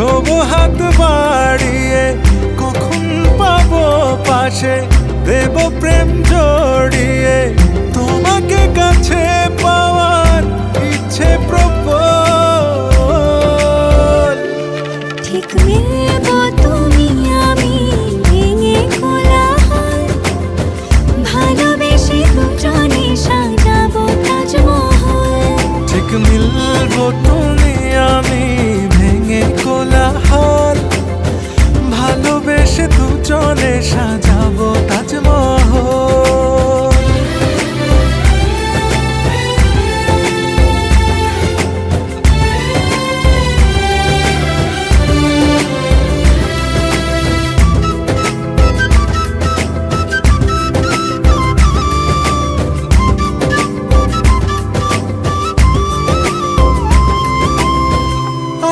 ছোবো হাত বাড়িয়ে, কখন পাবো পাশে, দেব প্রেম জড়িয়ে, তোমাকে কাছে পাওয়ার ইচ্ছে প্রবল। ঠিক মিলবো তুমি আমি ভেঙে কোলাহল, ভালোবেসে দুজনে সাজাবো তাজমহল। ঠিক মিলবো তুমি আমি ভেঙে কোলাহল, ভালোবেসে দুজনে সাজাবো তাজমহল।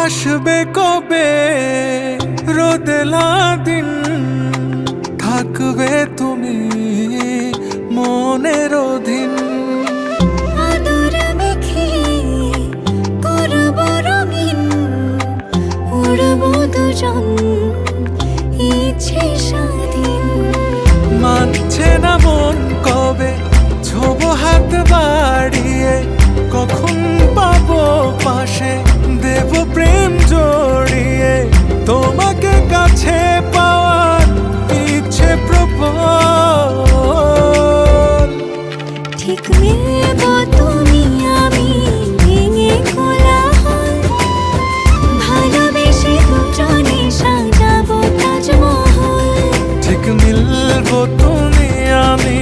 আসবে কবে রোদেলা দিন, থাকবে তুমি মনের অধীন। আদর মেখে করবো রঙিন, উড়বো দুজন ইচ্ছে স্বাধীন। মানছে না মন কবে, ছোবো হাত বাড়িয়ে, কখন পাবো পাশে, দেব প্রেম জড়িয়ে, তোমাকে কাছে পাওয়ার ইচ্ছে প্রবল। ঠিক মিলবো তুমি আমি ভেঙে কোলাহল, ভালোবেসে দুজনে সাজাবো তাজমহল। ঠিক মিলবো তুমি আমি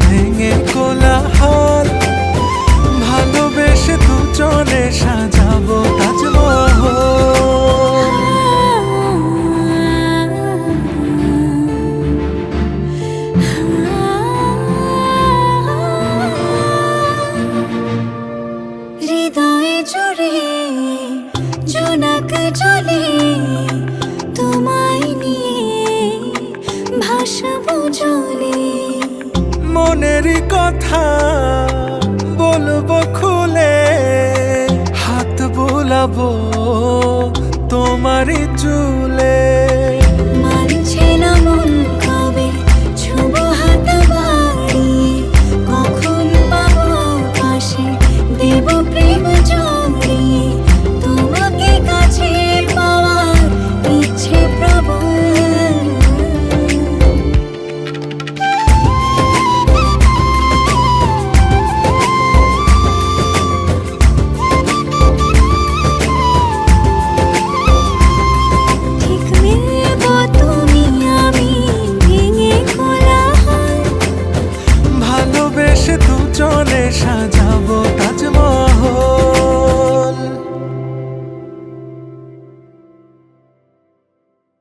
ভেঙে কোলাহল, ভালোবেসে দুজনে সাজাবো তাজমহল। হৃদয়ে জুড়ে জোনাক জলে, তোমায় নিয়ে ভাসবো জলে। মনেরই কথা বলবো খুলে, হাত বোলাবো তোমারই চুলে। মানছে না মন কবে, ছোবো হাত বাড়িয়ে, কখন পাবো পাশে, দেব প্রেম জড়িয়ে, তোমাকে কাছে পাওয়ার ইচ্ছে প্রবল। ঠিক মিলবো তুমি আমি ভেঙে কোলাহল, ভালোবেসে দুজনে সাজা